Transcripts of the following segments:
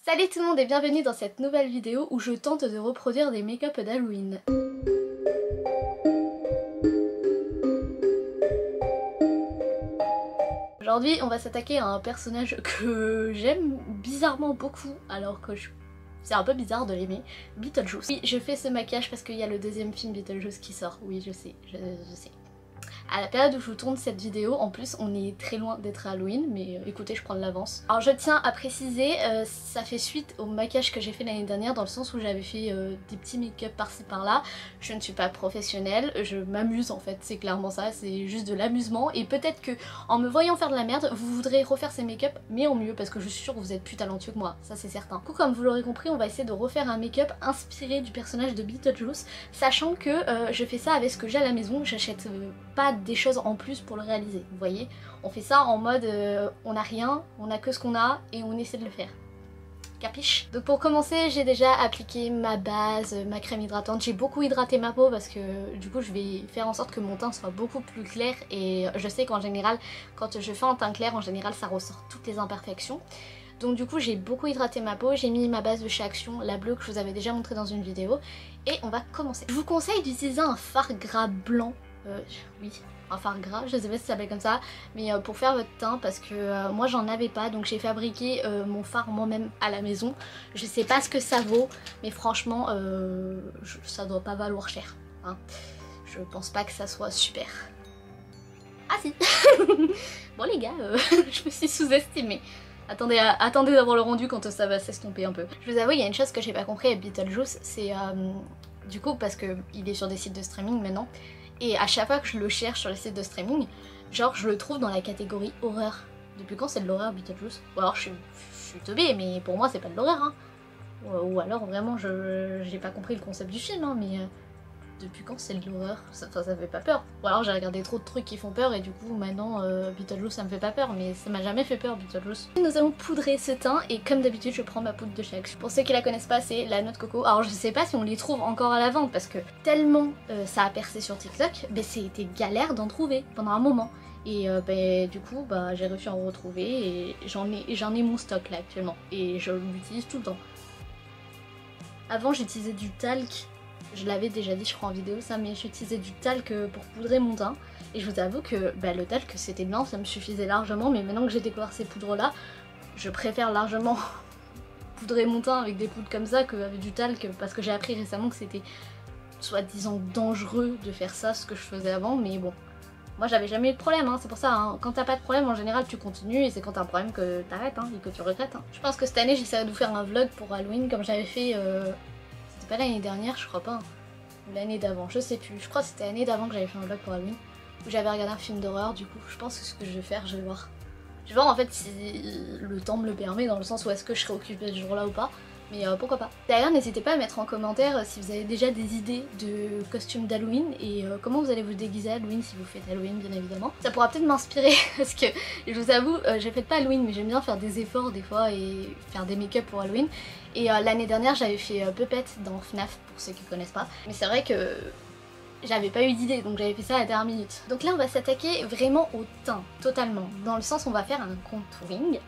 Salut tout le monde et bienvenue dans cette nouvelle vidéo où je tente de reproduire des make-up d'Halloween. Aujourd'hui on va s'attaquer à un personnage que j'aime bizarrement beaucoup alors que c'est un peu bizarre de l'aimer, Beetlejuice. Oui, je fais ce maquillage parce qu'il y a le deuxième film Beetlejuice qui sort, oui je sais, je sais. À la période où je vous tourne cette vidéo, en plus on est très loin d'être à Halloween, mais écoutez, je prends de l'avance. Alors je tiens à préciser, ça fait suite au maquillage que j'ai fait l'année dernière, dans le sens où j'avais fait des petits make-up par-ci par-là. Je ne suis pas professionnelle, je m'amuse en fait, c'est clairement ça, c'est juste de l'amusement. Et peut-être que en me voyant faire de la merde, vous voudrez refaire ces make-up, mais en mieux, parce que je suis sûre que vous êtes plus talentueux que moi, ça c'est certain. Du coup, comme vous l'aurez compris, on va essayer de refaire un make-up inspiré du personnage de Beetlejuice, sachant que je fais ça avec ce que j'ai à la maison, j'achète pas des choses en plus pour le réaliser, vous voyez. On fait ça en mode on n'a rien, on a que ce qu'on a et on essaie de le faire. Capiche? Donc pour commencer, j'ai déjà appliqué ma base, ma crème hydratante. J'ai beaucoup hydraté ma peau parce que du coup je vais faire en sorte que mon teint soit beaucoup plus clair, et je sais qu'en général quand je fais un teint clair, en général ça ressort toutes les imperfections. Donc du coup j'ai beaucoup hydraté ma peau, j'ai mis ma base de chez Action, la bleue que je vous avais déjà montré dans une vidéo, et on va commencer. Je vous conseille d'utiliser un fard gras blanc, oui, un fard gras, je sais pas si ça s'appelle comme ça, mais pour faire votre teint, parce que moi j'en avais pas, donc j'ai fabriqué mon fard moi-même à la maison. Je sais pas ce que ça vaut, mais franchement ça doit pas valoir cher, hein. Je pense pas que ça soit super. Ah si. Bon les gars, je me suis sous-estimée. Attendez d'avoir le rendu quand ça va s'estomper un peu. Je vous avoue, il y a une chose que j'ai pas compris avec Beetlejuice, c'est du coup parce que il est sur des sites de streaming maintenant, et à chaque fois que je le cherche sur les sites de streaming, genre je le trouve dans la catégorie horreur. Depuis quand c'est de l'horreur Beetlejuice? Ou alors je suis teubée, mais pour moi c'est pas de l'horreur, hein. Ou alors vraiment j'ai pas compris le concept du film, hein, mais depuis quand c'est de l'horreur? Ça fait pas peur. Ou alors j'ai regardé trop de trucs qui font peur et du coup maintenant Beetlejuice ça me fait pas peur, mais ça m'a jamais fait peur Beetlejuice. Nous allons poudrer ce teint et comme d'habitude je prends ma poudre de chez Action. Pour ceux qui la connaissent pas, c'est la noix de coco. Alors je sais pas si on les trouve encore à la vente parce que tellement ça a percé sur TikTok, mais c'était galère d'en trouver pendant un moment. Et du coup j'ai réussi à en retrouver et j'en ai mon stock là actuellement et je l'utilise tout le temps. Avant j'utilisais du talc. Je l'avais déjà dit je crois en vidéo ça, mais j'utilisais du talc pour poudrer mon teint. Et je vous avoue que le talc c'était bien, ça me suffisait largement, mais maintenant que j'ai découvert ces poudres là, je préfère largement poudrer mon teint avec des poudres comme ça qu'avec du talc, parce que j'ai appris récemment que c'était soi-disant dangereux de faire ça, ce que je faisais avant, mais bon. Moi j'avais jamais eu de problème, hein. C'est pour ça, hein. Quand t'as pas de problème en général tu continues, et c'est quand t'as un problème que t'arrêtes, hein, et que tu regrettes, hein. Je pense que cette année j'essaierai de vous faire un vlog pour Halloween comme j'avais fait... C'était pas l'année dernière, je crois pas, hein. Ou l'année d'avant, je sais plus. Je crois que c'était l'année d'avant que j'avais fait un vlog pour Halloween, où j'avais regardé un film d'horreur. Du coup je pense que ce que je vais faire, je vais voir. Je vais voir en fait si le temps me le permet, dans le sens où est-ce que je serai occupée ce jour là ou pas. Mais pourquoi pas. D'ailleurs n'hésitez pas à mettre en commentaire si vous avez déjà des idées de costumes d'Halloween et comment vous allez vous déguiser à Halloween si vous faites Halloween bien évidemment. Ça pourra peut-être m'inspirer parce que je vous avoue, je fais pas Halloween mais j'aime bien faire des efforts des fois et faire des make-up pour Halloween. Et l'année dernière j'avais fait Puppet dans FNAF pour ceux qui connaissent pas. Mais c'est vrai que j'avais pas eu d'idée donc j'avais fait ça à la dernière minute. Donc là on va s'attaquer vraiment au teint, totalement. Dans le sens où on va faire un contouring.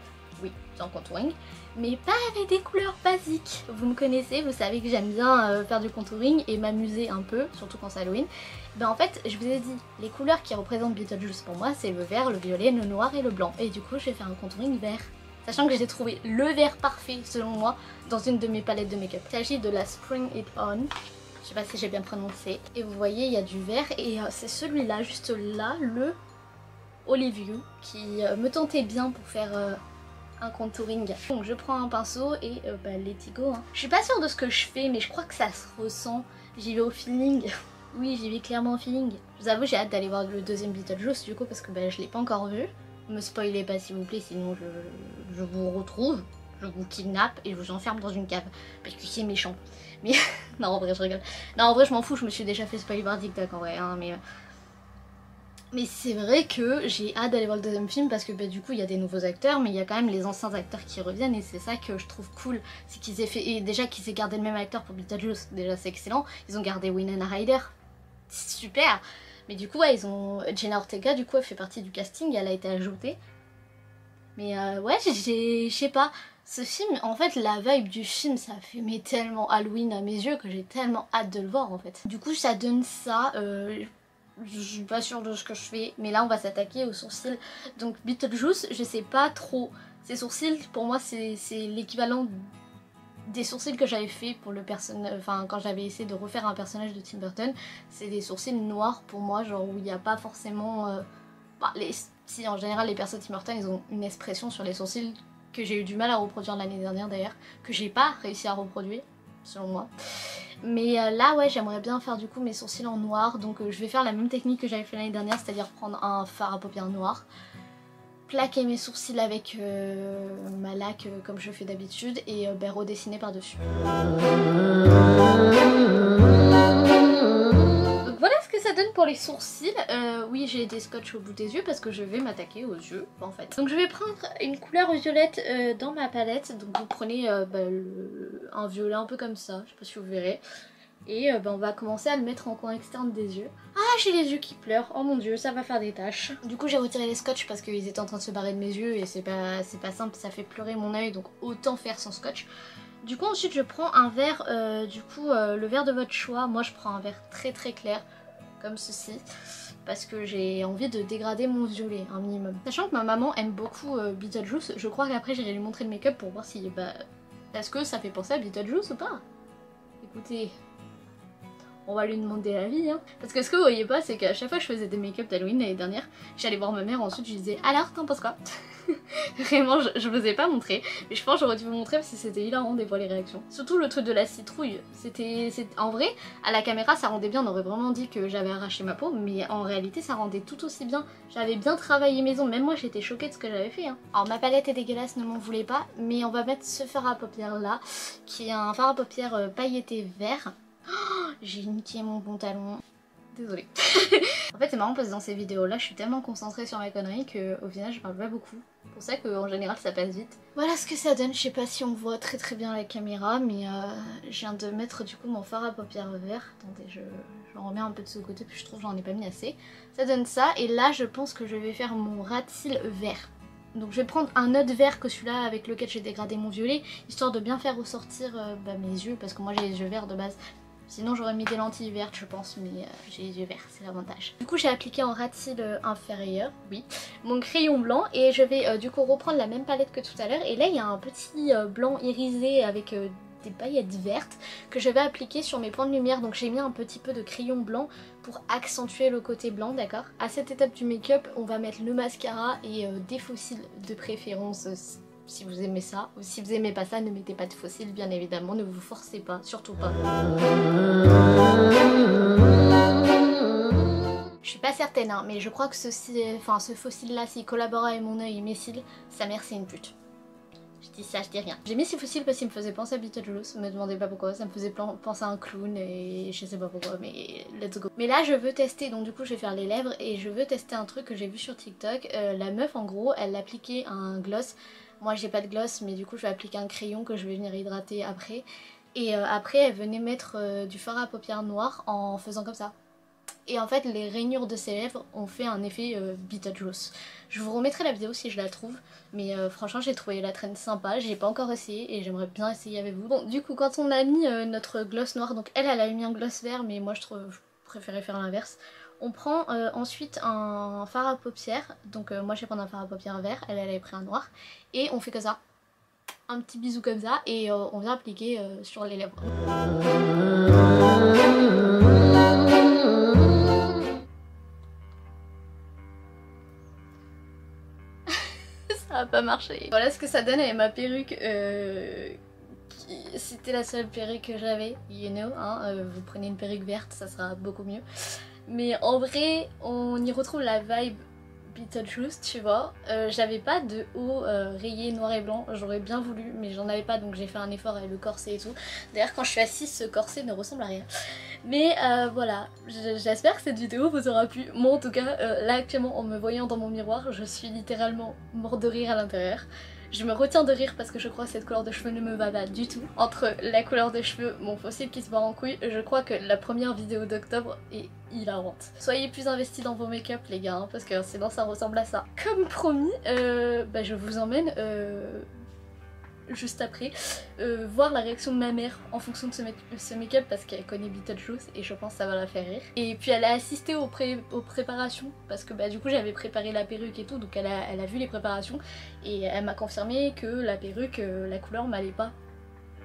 Oui, c'est un contouring, mais pas avec des couleurs basiques. Vous me connaissez, vous savez que j'aime bien faire du contouring et m'amuser un peu, surtout quand c'est Halloween. Ben en fait, je vous ai dit, les couleurs qui représentent Beetlejuice pour moi, c'est le vert, le violet, le noir et le blanc. Et du coup, je vais faire un contouring vert. Sachant que j'ai trouvé le vert parfait, selon moi, dans une de mes palettes de make-up. Il s'agit de la Spring It On. Je sais pas si j'ai bien prononcé. Et vous voyez, il y a du vert et c'est celui-là, juste là, le Olive You, qui me tentait bien pour faire... un contouring. Donc je prends un pinceau et let's go, hein. Je suis pas sûre de ce que je fais mais je crois que ça se ressent. J'y vais au feeling. Oui, j'y vais clairement au feeling. Je vous avoue, j'ai hâte d'aller voir le deuxième Beetlejuice du coup parce que je l'ai pas encore vu. Me spoilez pas s'il vous plaît, sinon je vous retrouve, je vous kidnappe et je vous enferme dans une cave. Parce que c'est méchant. Mais non en vrai je rigole. Non en vrai je m'en fous, je me suis déjà fait spoiler par TikTok en vrai, hein, mais c'est vrai que j'ai hâte d'aller voir le deuxième film parce que du coup il y a des nouveaux acteurs mais il y a quand même les anciens acteurs qui reviennent et c'est ça que je trouve cool. C'est qu'ils aient fait, et déjà qu'ils aient gardé le même acteur pour Beetlejuice, déjà c'est excellent. Ils ont gardé Winona Ryder, super. Mais du coup ouais, ils ont Jenna Ortega, du coup elle fait partie du casting, elle a été ajoutée. Mais ouais, je sais pas, Ce film, en fait, la vibe du film, ça fait mais tellement Halloween à mes yeux que j'ai tellement hâte de le voir en fait. Du coup, ça donne ça. Je suis pas sûre de ce que je fais, mais là on va s'attaquer aux sourcils. Donc Beetlejuice, je sais pas trop. Ces sourcils, pour moi, c'est l'équivalent des sourcils que j'avais fait pour le personnage, enfin quand j'avais essayé de refaire un personnage de Tim Burton. C'est des sourcils noirs pour moi, genre où il n'y a pas forcément... Si en général les personnes de Tim Burton, ils ont une expression sur les sourcils que j'ai eu du mal à reproduire l'année dernière d'ailleurs, que j'ai pas réussi à reproduire, selon moi. Mais là ouais, j'aimerais bien faire du coup mes sourcils en noir, donc je vais faire la même technique que j'avais fait l'année dernière, c'est-à-dire prendre un fard à paupières noir, plaquer mes sourcils avec ma laque comme je fais d'habitude et redessiner par-dessus. Donc voilà ce que ça donne pour les sourcils. Oui, j'ai des scotch au bout des yeux parce que je vais m'attaquer aux yeux en fait. Donc je vais prendre une couleur violette dans ma palette. Donc vous prenez un violet un peu comme ça, je sais pas si vous verrez. Et on va commencer à le mettre en coin externe des yeux. Ah, j'ai les yeux qui pleurent, oh mon dieu, ça va faire des taches. Du coup j'ai retiré les scotch parce qu'ils étaient en train de se barrer de mes yeux et c'est pas simple, ça fait pleurer mon œil, donc autant faire sans scotch. Du coup ensuite je prends un verre, le verre de votre choix. Moi je prends un verre très très clair, comme ceci, parce que j'ai envie de dégrader mon violet un minimum. Sachant que ma maman aime beaucoup Beetlejuice, je crois qu'après j'irai lui montrer le make-up pour voir si est-ce que ça fait penser à Beetlejuice ou pas. Écoutez, on va lui demander l'avis hein. Parce que ce que vous voyez pas, c'est qu'à chaque fois que je faisais des make-up d'Halloween l'année dernière, j'allais voir ma mère, ensuite je lui disais alors t'en penses quoi. Vraiment je vous ai pas montré, mais je pense que j'aurais dû vous montrer parce que c'était hilarant des fois les réactions. Surtout le truc de la citrouille, en vrai à la caméra ça rendait bien, on aurait vraiment dit que j'avais arraché ma peau, mais en réalité ça rendait tout aussi bien. J'avais bien travaillé mes ongles, même moi j'étais choquée de ce que j'avais fait hein. Alors ma palette est dégueulasse, ne m'en voulez pas, mais on va mettre ce fard à paupières là, qui est un fard à paupières pailleté vert. Oh, j'ai niqué mon pantalon. Désolée. En fait c'est marrant parce que dans ces vidéos là je suis tellement concentrée sur ma connerie qu'au final je parle pas beaucoup. C'est pour ça qu'en général ça passe vite. Voilà ce que ça donne, je sais pas si on voit très très bien la caméra, mais je viens de mettre du coup mon fard à paupières vert. Attendez, j'en remets un peu de ce côté puis je trouve que j'en ai pas mis assez. Ça donne ça et là je pense que je vais faire mon ras de cils vert. Donc je vais prendre un autre vert que celui-là avec lequel j'ai dégradé mon violet, histoire de bien faire ressortir mes yeux, parce que moi j'ai les yeux verts de base. Sinon j'aurais mis des lentilles vertes je pense, mais j'ai les yeux verts, c'est l'avantage. Du coup j'ai appliqué en ras de cils inférieur, oui, mon crayon blanc et je vais du coup reprendre la même palette que tout à l'heure. Et là il y a un petit blanc irisé avec des paillettes vertes que je vais appliquer sur mes points de lumière. Donc j'ai mis un petit peu de crayon blanc pour accentuer le côté blanc, d'accord. À cette étape du make-up on va mettre le mascara et des faux cils de préférence. Si vous aimez ça, ou si vous aimez pas ça, ne mettez pas de faux cils bien évidemment, ne vous forcez pas, surtout pas. Je suis pas certaine hein, mais je crois que ce faux cil là, s'il collabore avec mon œil et mes cils, sa mère c'est une pute. Je dis ça, je dis rien. J'ai mis ces faux cils parce qu'il me faisait penser à Beetlejuice, me demandez pas pourquoi, ça me faisait penser à un clown et je sais pas pourquoi, mais let's go. Mais là je veux tester, donc du coup je vais faire les lèvres et je veux tester un truc que j'ai vu sur TikTok. La meuf en gros, elle appliquait un gloss. Moi j'ai pas de gloss mais du coup je vais appliquer un crayon que je vais venir hydrater après. Et après elle venait mettre du fard à paupières noir en faisant comme ça. Et en fait les rainures de ses lèvres ont fait un effet Beetlejuice. Je vous remettrai la vidéo si je la trouve. Mais franchement j'ai trouvé la trend sympa, j'ai pas encore essayé et j'aimerais bien essayer avec vous. Bon du coup quand on a mis notre gloss noir, donc elle a mis un gloss vert mais moi je préférais faire l'inverse. On prend ensuite un fard à paupières, donc moi je vais prendre un fard à paupières vert, elle avait pris un noir, et on fait que ça, un petit bisou comme ça, et on vient appliquer sur les lèvres. Ça a pas marché. Voilà ce que ça donne avec ma perruque, c'était la seule perruque que j'avais, you know, hein, vous prenez une perruque verte, ça sera beaucoup mieux. Mais en vrai, on y retrouve la vibe Beetlejuice, tu vois. J'avais pas de haut rayé noir et blanc, j'aurais bien voulu, mais j'en avais pas, donc j'ai fait un effort avec le corset et tout. D'ailleurs, quand je suis assise, ce corset ne ressemble à rien. Mais voilà, j'espère que cette vidéo vous aura plu. Moi en tout cas, là actuellement, en me voyant dans mon miroir, je suis littéralement mort de rire à l'intérieur. Je me retiens de rire parce que je crois que cette couleur de cheveux ne me va pas du tout. Entre la couleur de cheveux, mon fossile qui se barre en couille, je crois que la première vidéo d'octobre est hilarante. Soyez plus investis dans vos make-up les gars, hein, parce que sinon ça ressemble à ça. Comme promis, je vous emmène juste après, voir la réaction de ma mère en fonction de ce make-up parce qu'elle connaît Beetlejuice et je pense que ça va la faire rire. Et puis elle a assisté aux préparations parce que bah, du coup j'avais préparé la perruque et tout, donc elle a vu les préparations et elle m'a confirmé que la perruque, la couleur m'allait pas.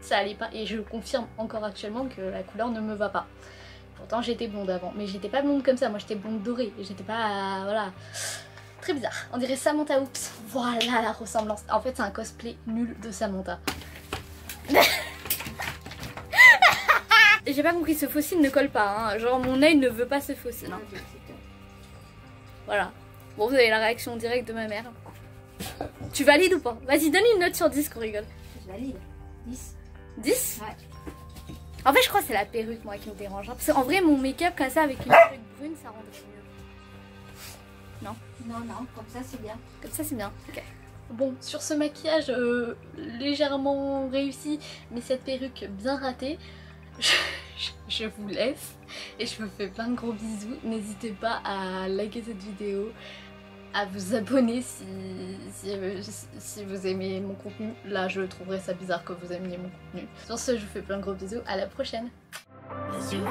Ça allait pas et je confirme encore actuellement que la couleur ne me va pas. Pourtant j'étais blonde avant, mais j'étais pas blonde comme ça, moi j'étais blonde dorée, j'étais pas... voilà... Très bizarre, on dirait Samantha Oops. Voilà la ressemblance. En fait c'est un cosplay nul de Samantha. J'ai pas compris, ce fossile ne colle pas, hein. Genre mon œil ne veut pas ce fossile. Hein. Voilà. Bon, vous avez la réaction directe de ma mère. Tu valides ou pas? Vas-y, donne une note sur 10 qu'on rigole. Je valide. 10. 10? Ouais. En fait je crois que c'est la perruque moi qui me dérange. Hein. Parce qu'en vrai mon make-up comme ça avec une perruque brune ça rendrait mieux. Non? Non, non, comme ça c'est bien. Comme ça c'est bien, ok. Bon, sur ce maquillage légèrement réussi, mais cette perruque bien ratée, je vous laisse et je vous fais plein de gros bisous. N'hésitez pas à liker cette vidéo, à vous abonner si vous aimez mon contenu. Là, je trouverais ça bizarre que vous aimiez mon contenu. Sur ce, je vous fais plein de gros bisous, à la prochaine. As you